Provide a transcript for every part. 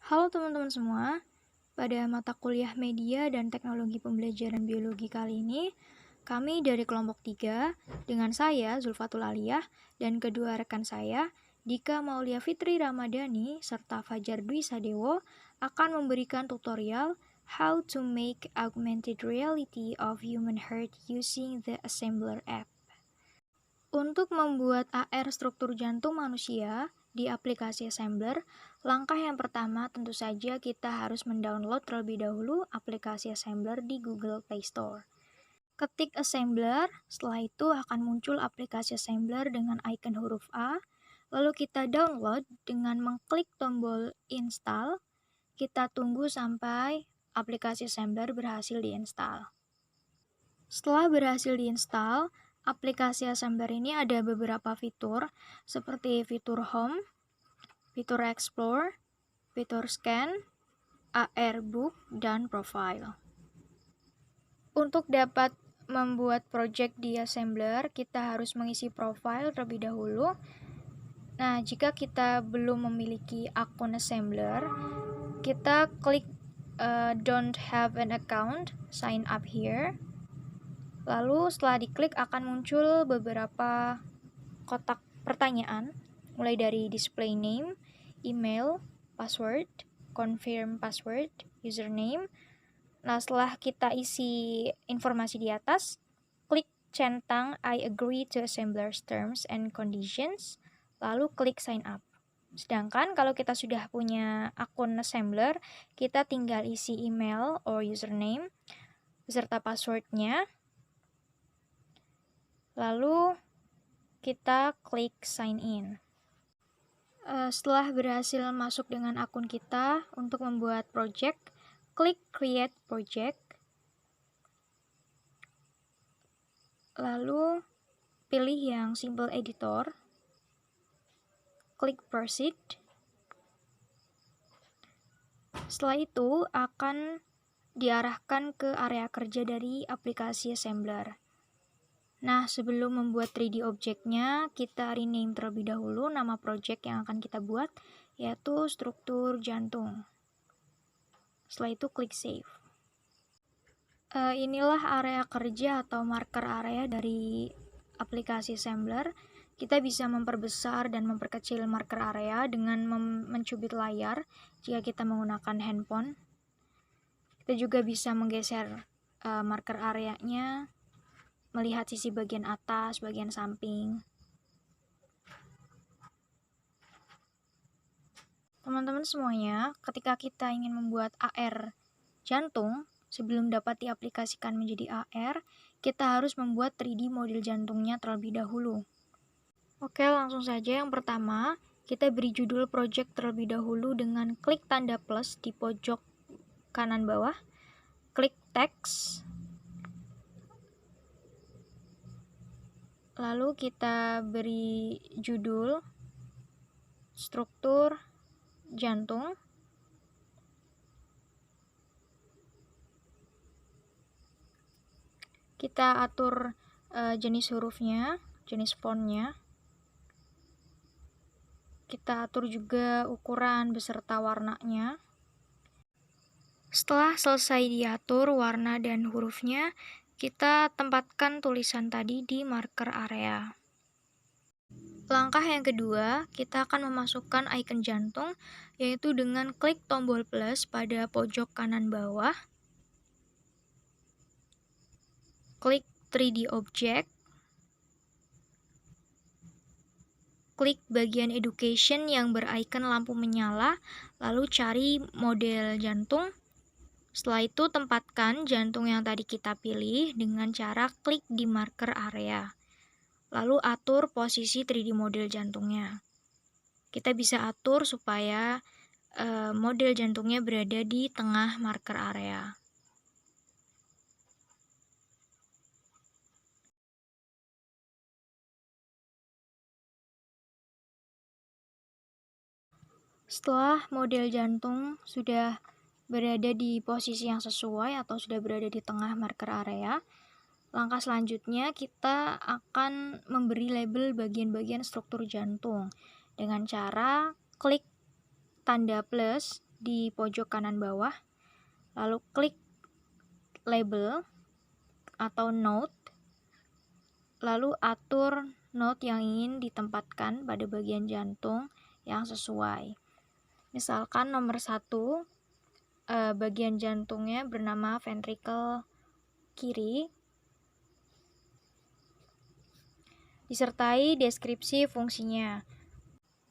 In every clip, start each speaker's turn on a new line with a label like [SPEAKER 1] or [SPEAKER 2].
[SPEAKER 1] Halo teman-teman semua, pada mata kuliah media dan teknologi pembelajaran biologi kali ini, kami dari kelompok 3 dengan saya Zulfatul Aliyah dan kedua rekan saya, Dika Maulia Fitri Ramadhani serta Fajar Dwi Sadewo akan memberikan tutorial How to make augmented reality of human heart using the Assembler app. Untuk membuat AR struktur jantung manusia di aplikasi Assembler, langkah yang pertama tentu saja kita harus mendownload terlebih dahulu aplikasi Assembler di Google Play Store. Ketik Assembler, setelah itu akan muncul aplikasi Assembler dengan icon huruf A, lalu kita download dengan mengklik tombol install, kita tunggu sampai aplikasi Assembler berhasil diinstal. Setelah berhasil diinstal, aplikasi Assembler ini ada beberapa fitur seperti fitur Home, fitur Explore, fitur Scan, AR Book, dan Profile. Untuk dapat membuat project di Assembler, kita harus mengisi profile terlebih dahulu. Nah, jika kita belum memiliki akun Assembler, kita klik Don't have an account, sign up here. Lalu setelah diklik akan muncul beberapa kotak pertanyaan, mulai dari display name, email, password, confirm password, username. Nah, setelah kita isi informasi di atas, klik centang I agree to Assembler's terms and conditions, lalu klik sign up. Sedangkan kalau kita sudah punya akun Assembler, kita tinggal isi email or username beserta passwordnya, lalu kita klik sign in. Setelah berhasil masuk dengan akun kita untuk membuat project, klik create project, lalu pilih yang simple editor, klik proceed. Setelah itu akan diarahkan ke area kerja dari aplikasi Assembler. Nah, sebelum membuat 3D objeknya, kita rename terlebih dahulu nama project yang akan kita buat, yaitu struktur jantung. Setelah itu klik save. Inilah area kerja atau marker area dari aplikasi Assembler. Kita bisa memperbesar dan memperkecil marker area dengan mencubit layar jika kita menggunakan handphone. Kita juga bisa menggeser marker areanya, melihat sisi bagian atas, bagian samping. Teman-teman semuanya, ketika kita ingin membuat AR jantung, sebelum dapat diaplikasikan menjadi AR, kita harus membuat 3D model jantungnya terlebih dahulu. Oke, langsung saja. Yang pertama, kita beri judul project terlebih dahulu dengan klik tanda plus di pojok kanan bawah, klik text, lalu kita beri judul struktur jantung. Kita atur jenis hurufnya, jenis fontnya. Kita atur juga ukuran beserta warnanya. Setelah selesai diatur warna dan hurufnya, kita tempatkan tulisan tadi di marker area. Langkah yang kedua, kita akan memasukkan icon jantung, yaitu dengan klik tombol plus pada pojok kanan bawah, klik 3D object, klik bagian education yang bericon lampu menyala, lalu cari model jantung. Setelah itu tempatkan jantung yang tadi kita pilih dengan cara klik di marker area. Lalu atur posisi 3D model jantungnya. Kita bisa atur supaya model jantungnya berada di tengah marker area. Setelah model jantung sudah berada di posisi yang sesuai atau sudah berada di tengah marker area, langkah selanjutnya kita akan memberi label bagian-bagian struktur jantung dengan cara klik tanda plus di pojok kanan bawah, lalu klik label atau note, lalu atur note yang ingin ditempatkan pada bagian jantung yang sesuai. Misalkan nomor 1, bagian jantungnya bernama ventricle kiri, disertai deskripsi fungsinya.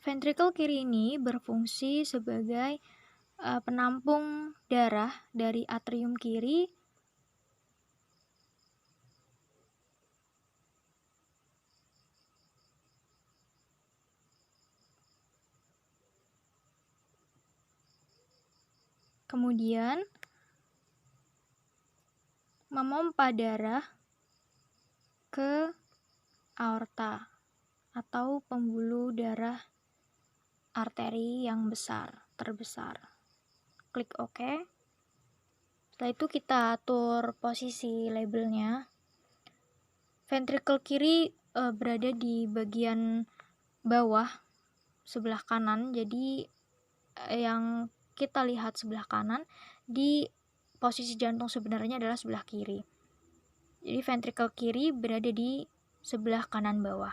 [SPEAKER 1] Ventricle kiri ini berfungsi sebagai penampung darah dari atrium kiri kemudian memompa darah ke aorta atau pembuluh darah arteri yang terbesar. Klik OK. Setelah itu kita atur posisi labelnya. Ventricle kiri berada di bagian bawah sebelah kanan, jadi yang kita lihat sebelah kanan, di posisi jantung sebenarnya adalah sebelah kiri. Jadi ventricle kiri berada di sebelah kanan bawah.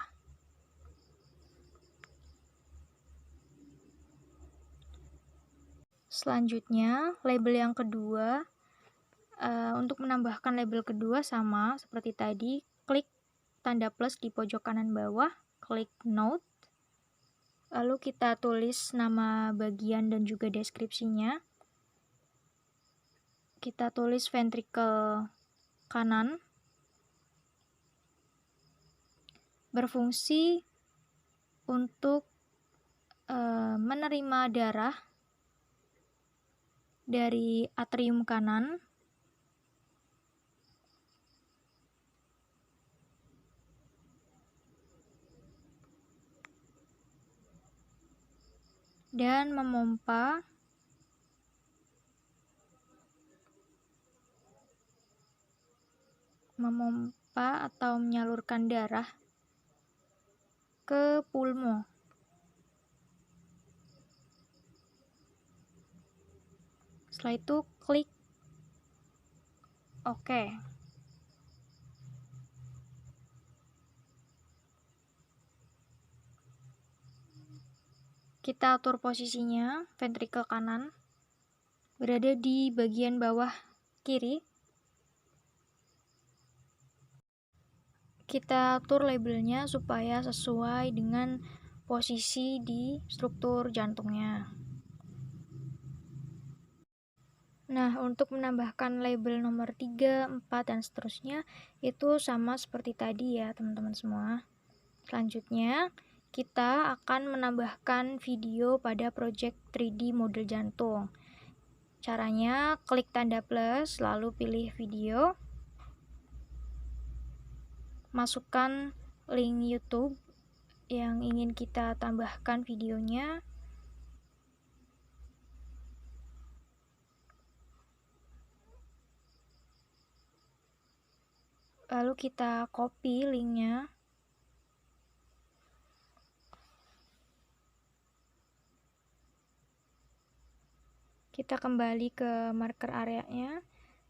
[SPEAKER 1] Selanjutnya, label yang kedua, untuk menambahkan label kedua sama seperti tadi, klik tanda plus di pojok kanan bawah, klik note, lalu kita tulis nama bagian dan juga deskripsinya. Kita tulis ventricle kanan, berfungsi untuk menerima darah dari atrium kanan dan memompa atau menyalurkan darah ke pulmo. Setelah itu klik OK. Kita atur posisinya, ventricle kanan berada di bagian bawah kiri. Kita atur labelnya supaya sesuai dengan posisi di struktur jantungnya. Nah, untuk menambahkan label nomor 3, 4, dan seterusnya, itu sama seperti tadi ya teman-teman semua. Selanjutnya, kita akan menambahkan video pada project 3D model jantung. Caranya, klik tanda plus, lalu pilih video. Masukkan link YouTube yang ingin kita tambahkan videonya. Lalu kita copy linknya. Kita kembali ke marker area-nya.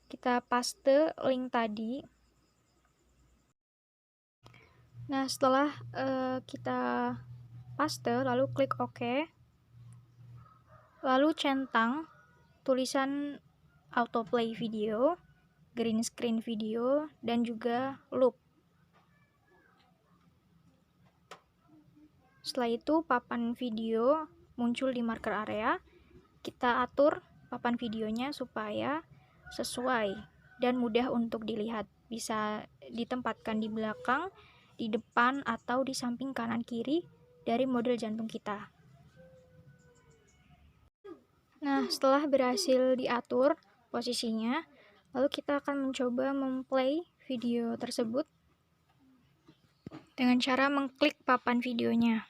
[SPEAKER 1] Kita paste link tadi. Nah, setelah kita paste, lalu klik OK. Lalu centang tulisan autoplay video, green screen video, dan juga loop. Setelah itu papan video muncul di marker area. Kita atur papan videonya supaya sesuai dan mudah untuk dilihat. Bisa ditempatkan di belakang, di depan, atau di samping kanan kiri dari model jantung kita. Nah, setelah berhasil diatur posisinya, lalu kita akan mencoba memplay video tersebut dengan cara mengklik papan videonya.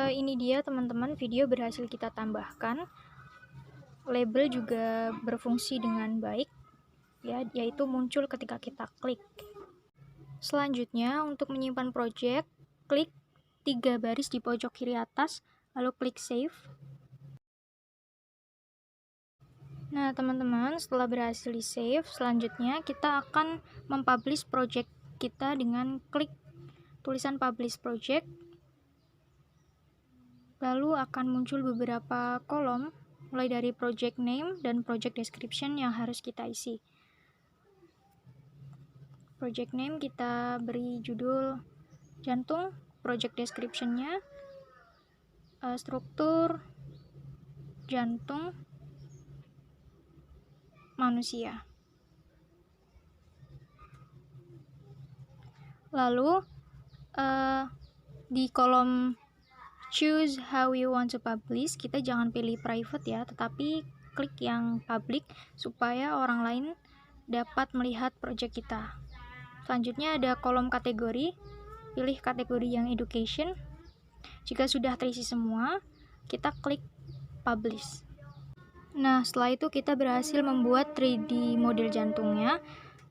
[SPEAKER 1] Ini dia teman-teman, video berhasil kita tambahkan. Label juga berfungsi dengan baik, ya, yaitu muncul ketika kita klik. Selanjutnya, untuk menyimpan project, klik 3 baris di pojok kiri atas, lalu klik save. Nah, teman-teman, setelah berhasil di-save, selanjutnya kita akan mempublish project kita dengan klik tulisan publish project. Lalu akan muncul beberapa kolom, mulai dari project name dan project description yang harus kita isi. Project name kita beri judul jantung, project description-nya struktur jantung manusia. Lalu di kolom choose how you want to publish, kita jangan pilih private ya, tetapi klik yang public supaya orang lain dapat melihat project kita. Selanjutnya ada kolom kategori, pilih kategori yang education. Jika sudah terisi semua, kita klik publish. Nah, setelah itu kita berhasil membuat 3D model jantungnya.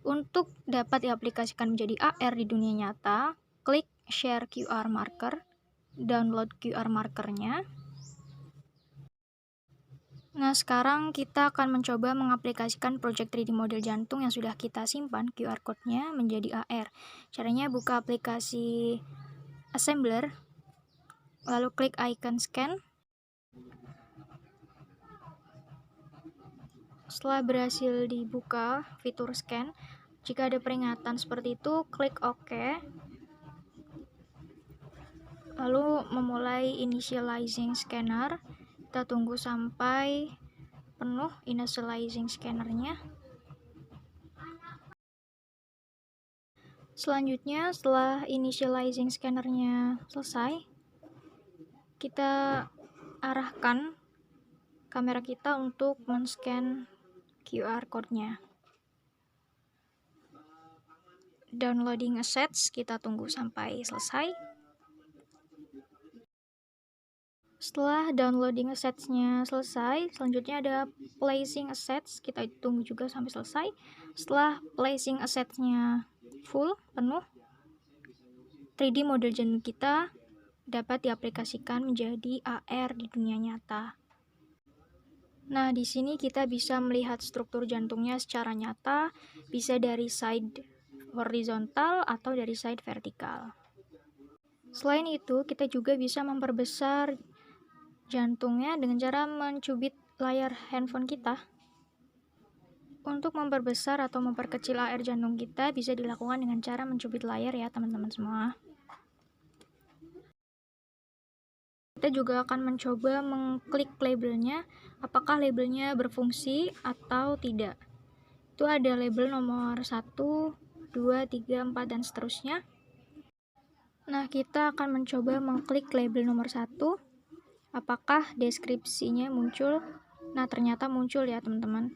[SPEAKER 1] Untuk dapat diaplikasikan menjadi AR di dunia nyata, klik share QR marker, download QR markernya. Nah, sekarang kita akan mencoba mengaplikasikan project 3D model jantung yang sudah kita simpan QR code-nya menjadi AR. Caranya buka aplikasi Assembler, lalu klik icon scan. Setelah berhasil dibuka fitur scan, jika ada peringatan seperti itu, klik OK. Lalu memulai initializing scanner. Kita tunggu sampai penuh initializing scannernya. Selanjutnya, setelah initializing scannernya selesai, kita arahkan kamera kita untuk men-scan QR code-nya. Downloading assets, kita tunggu sampai selesai. Setelah downloading assets-nya selesai, selanjutnya ada placing assets, kita tunggu juga sampai selesai. Setelah placing assets-nya full, penuh, 3D model jantung kita dapat diaplikasikan menjadi AR di dunia nyata. Nah, di sini kita bisa melihat struktur jantungnya secara nyata, bisa dari side horizontal atau dari side vertikal. Selain itu, kita juga bisa memperbesar jantungnya dengan cara mencubit layar handphone kita. Untuk memperbesar atau memperkecil AR jantung kita bisa dilakukan dengan cara mencubit layar ya teman-teman semua. Kita juga akan mencoba mengklik labelnya, apakah labelnya berfungsi atau tidak. Itu ada label nomor 1, 2, 3, 4, dan seterusnya. Nah, kita akan mencoba mengklik label nomor 1. Apakah deskripsinya muncul? Nah, ternyata muncul ya teman-teman.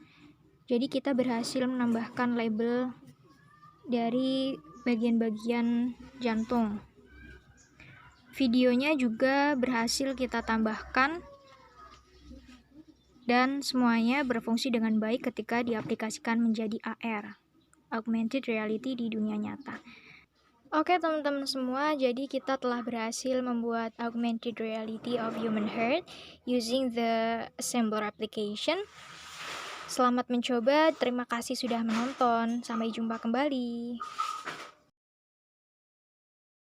[SPEAKER 1] Jadi kita berhasil menambahkan label dari bagian-bagian jantung. Videonya juga berhasil kita tambahkan dan semuanya berfungsi dengan baik ketika diaplikasikan menjadi AR, Augmented Reality di dunia nyata. Oke teman-teman semua, jadi kita telah berhasil membuat augmented reality of human heart using the Assembler application. Selamat mencoba, terima kasih sudah menonton, sampai jumpa kembali.